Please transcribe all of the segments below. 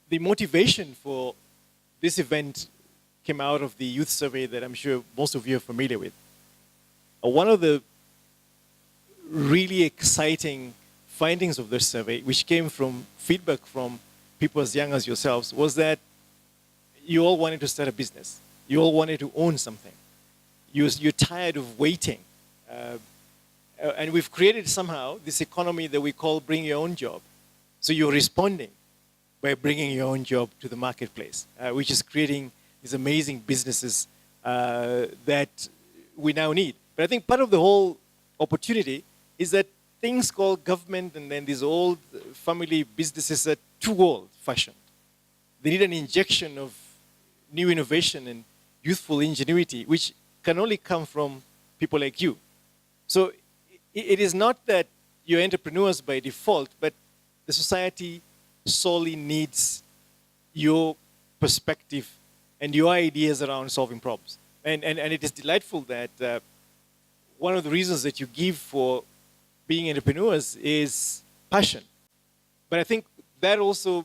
the motivation for this event came out of the youth survey that I'm sure most of you are familiar with. One of the really exciting findings of this survey, which came from feedback from people as young as yourselves, was that you all wanted to start a business. You all wanted to own something. You're tired of waiting. And we've created somehow this economy that we call bring your own job. So you're responding by bringing your own job to the marketplace, which is creating these amazing businesses that we now need. But I think part of the whole opportunity is that things called government and then these old family businesses are too old-fashioned. They need an injection of new innovation and youthful ingenuity, which can only come from people like you. So it is not that you're entrepreneurs by default, but the society solely needs your perspective and your ideas around solving problems. And it is delightful that one of the reasons that you give for being entrepreneurs is passion. But I think that also,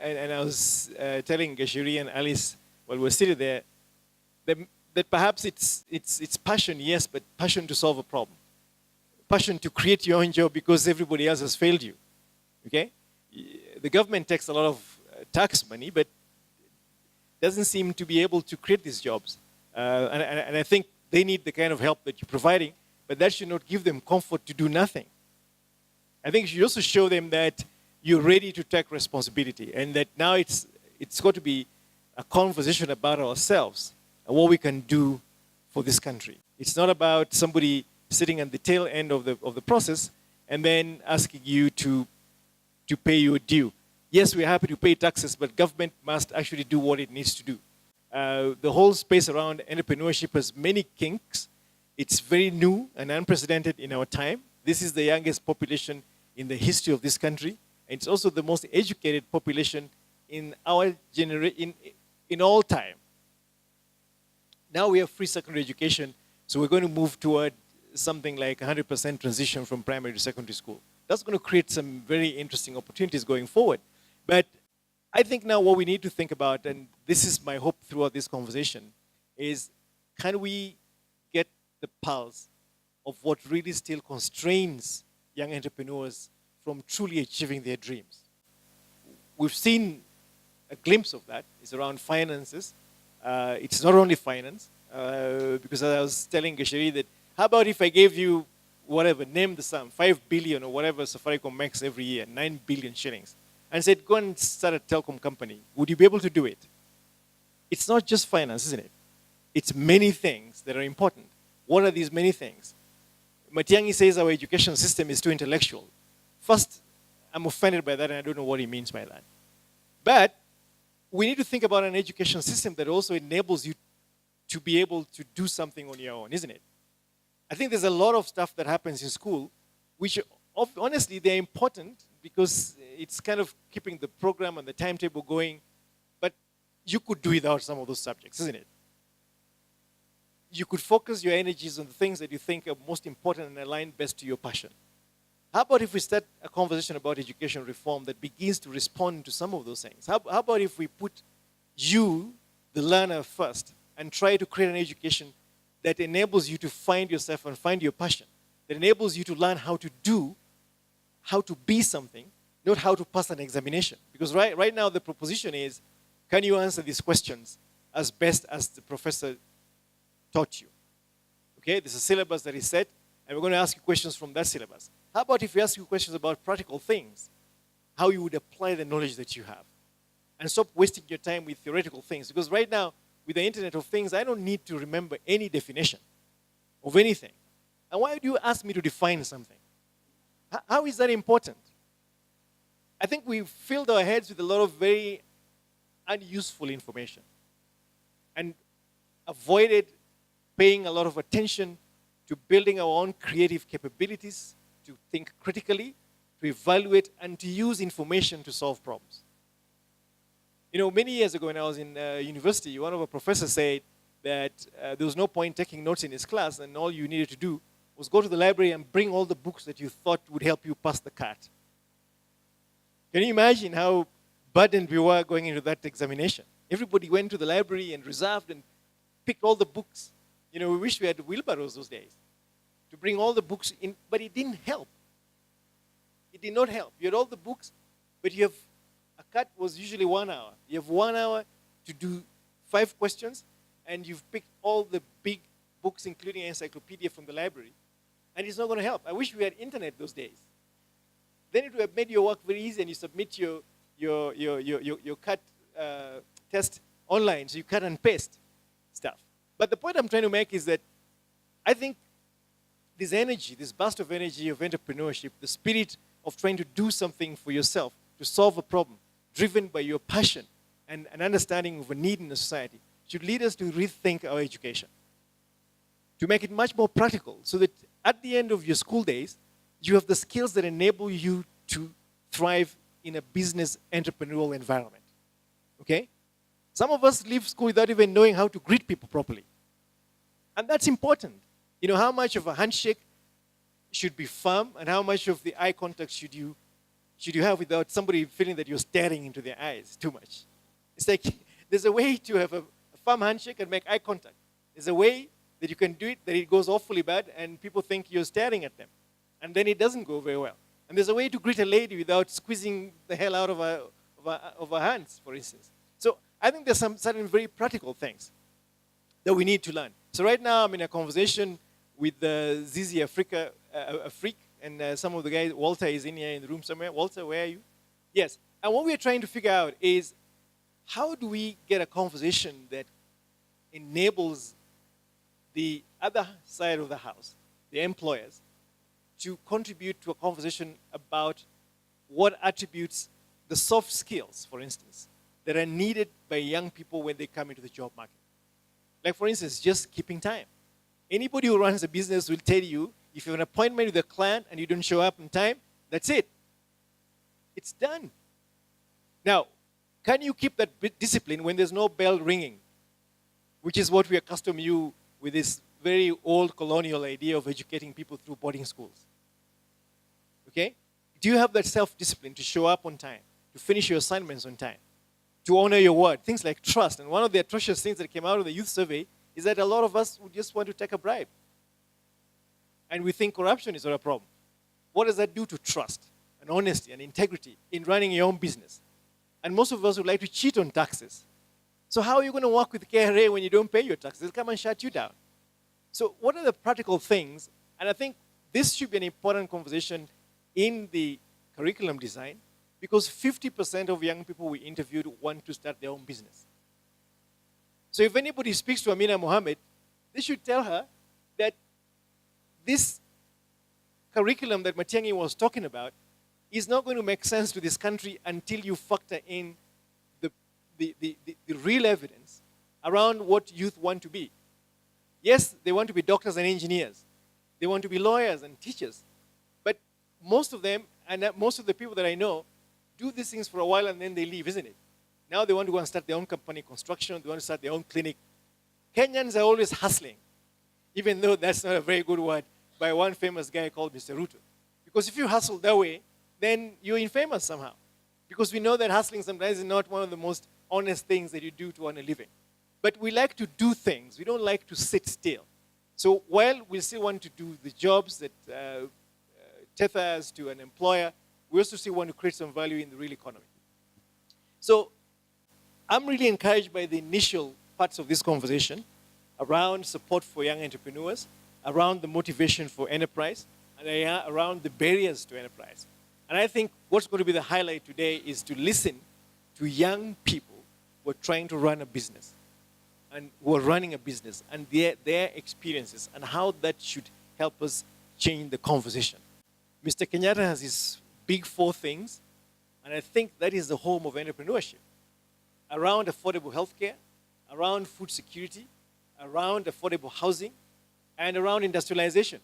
and I was telling Gashiri and Alice while we were sitting there, that perhaps it's passion, yes, but passion to solve a problem. Passion to create your own job because everybody else has failed you. Okay? The government takes a lot of tax money, but doesn't seem to be able to create these jobs. And I think they need the kind of help that you're providing, but that should not give them comfort to do nothing. I think you should also show them that you're ready to take responsibility and that now it's got to be a conversation about ourselves and what we can do for this country. It's not about somebody sitting at the tail end of the process and then asking you to pay your due. Yes, we're happy to pay taxes, but government must actually do what it needs to do. The whole space around entrepreneurship has many kinks. It's very new and unprecedented in our time. This is the youngest population in the history of this country. And it's also the most educated population in our generation, in all time. Now we have free secondary education, so we're going to move toward something like 100% transition from primary to secondary school. That's going to create some very interesting opportunities going forward. But I think now what we need to think about, and this is my hope throughout this conversation, is can we get the pulse of what really still constrains young entrepreneurs from truly achieving their dreams? We've seen a glimpse of that. It's around finances. It's not only finance, because I was telling Gashiri that, how about if I gave you whatever, name the sum, 5 billion or whatever Safaricom makes every year, 9 billion shillings, and said, go and start a telecom company. Would you be able to do it? It's not just finance, isn't it? It's many things that are important. What are these many things? Matiangi says our education system is too intellectual. First, I'm offended by that and I don't know what he means by that. But we need to think about an education system that also enables you to be able to do something on your own, isn't it? I think there's a lot of stuff that happens in school, which honestly, they're important because it's kind of keeping the program and the timetable going, but you could do without some of those subjects, isn't it? You could focus your energies on the things that you think are most important and align best to your passion. How about if we start a conversation about education reform that begins to respond to some of those things? How about if we put you, the learner, first and try to create an education that enables you to find yourself and find your passion, that enables you to learn how to do, how to be something, not how to pass an examination. Because right now the proposition is, can you answer these questions as best as the professor taught you? Okay, there's a syllabus that is set, and we're going to ask you questions from that syllabus. How about if we ask you questions about practical things, how you would apply the knowledge that you have? And stop wasting your time with theoretical things. Because right now, with the Internet of Things, I don't need to remember any definition of anything. And why do you ask me to define something? How is that important? I think we've filled our heads with a lot of very unuseful information and avoided paying a lot of attention to building our own creative capabilities, to think critically, to evaluate, and to use information to solve problems. You know, many years ago when I was in university, one of our professors said that there was no point taking notes in his class and all you needed to do was go to the library and bring all the books that you thought would help you pass the CAT. Can you imagine how burdened we were going into that examination. Everybody went to the library and reserved and picked all the books. We wish we had wheelbarrows those days to bring all the books in, but it didn't help. It did not help. You had all the books, but you have a cut was usually 1 hour. You have 1 hour to do 5 questions, and you've picked all the big books, including an encyclopedia from the library, and it's not going to help. I wish we had internet those days. Then it would have made your work very easy, and you submit your cut test online, so you cut and paste stuff. But the point I'm trying to make is that I think this energy, this burst of energy of entrepreneurship, the spirit of trying to do something for yourself, to solve a problem, driven by your passion and an understanding of a need in the society, should lead us to rethink our education, to make it much more practical, so that at the end of your school days, you have the skills that enable you to thrive in a business entrepreneurial environment. Okay? Some of us leave school without even knowing how to greet people properly. And that's important. How much of a handshake should be firm, and how much of the eye contact should you have without somebody feeling that you're staring into their eyes too much. It's like there's a way to have a firm handshake and make eye contact. There's a way that you can do it that it goes awfully bad and people think you're staring at them. And then it doesn't go very well. And there's a way to greet a lady without squeezing the hell out of her hands, for instance. So I think there's some certain very practical things that we need to learn. So right now I'm in a conversation with Zizi Africa, Afrik, and some of the guys. Walter is in here in the room somewhere. Walter, where are you? Yes. And what we're trying to figure out is, how do we get a conversation that enables the other side of the house, the employers, to contribute to a conversation about what attributes, the soft skills, for instance, that are needed by young people when they come into the job market. Like, for instance, just keeping time. Anybody who runs a business will tell you, if you have an appointment with a client and you don't show up in time, that's it. It's done. Now, can you keep that discipline when there's no bell ringing? Which is what we accustom you with this very old colonial idea of educating people through boarding schools. Okay? Do you have that self-discipline to show up on time, to finish your assignments on time, to honor your word? Things like trust. And one of the atrocious things that came out of the youth survey is that a lot of us would just want to take a bribe. And we think corruption is not a problem. What does that do to trust and honesty and integrity in running your own business? And most of us would like to cheat on taxes. So how are you going to work with KRA when you don't pay your taxes? They'll come and shut you down. So what are the practical things? And I think this should be an important conversation in the curriculum design, because 50% of young people we interviewed want to start their own business. So if anybody speaks to Amina Mohammed, they should tell her that this curriculum that Matiang'i was talking about is not going to make sense to this country until you factor in the real evidence around what youth want to be. Yes, they want to be doctors and engineers. They want to be lawyers and teachers. But most of them, and most of the people that I know, do these things for a while and then they leave, isn't it? Now they want to go and start their own company, construction, they want to start their own clinic. Kenyans are always hustling, even though that's not a very good word, by one famous guy called Mr. Ruto. Because if you hustle that way, then you're infamous somehow. Because we know that hustling sometimes is not one of the most honest things that you do to earn a living. But we like to do things. We don't like to sit still. So while we still want to do the jobs that tether us to an employer, we also still want to create some value in the real economy. So I'm really encouraged by the initial parts of this conversation around support for young entrepreneurs, around the motivation for enterprise, and around the barriers to enterprise. And I think what's going to be the highlight today is to listen to young people who are trying to run a business and who are running a business and their experiences and how that should help us change the conversation. Mr. Kenyatta has his big 4 things, and I think that is the home of entrepreneurship. Around affordable healthcare, around food security, around affordable housing, and around industrialization.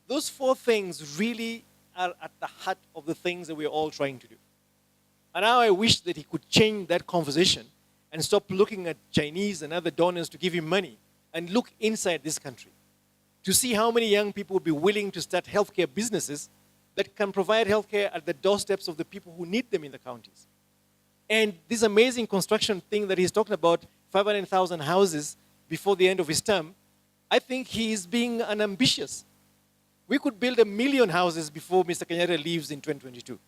Those 4 things really are at the heart of the things that we're all trying to do. And now I wish that he could change that conversation and stop looking at Chinese and other donors to give him money and look inside this country to see how many young people will be willing to start healthcare businesses that can provide healthcare at the doorsteps of the people who need them in the counties. And this amazing construction thing that he's talking about, 500,000 houses before the end of his term, I think he is being unambitious. We could build 1 million houses before Mr. Kenyatta leaves in 2022,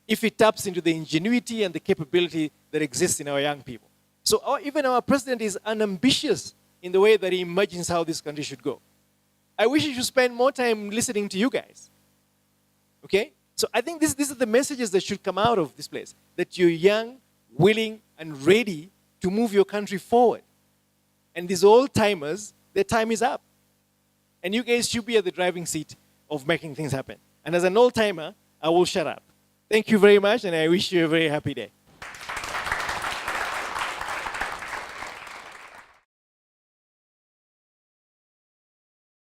if he taps into the ingenuity and the capability that exists in our young people. So even our president is unambitious in the way that he imagines how this country should go. I wish he should spend more time listening to you guys. Okay? So I think these are the messages that should come out of this place. That you're young, willing, and ready to move your country forward. And these old-timers, their time is up. And you guys should be at the driving seat of making things happen. And as an old-timer, I will shut up. Thank you very much, and I wish you a very happy day.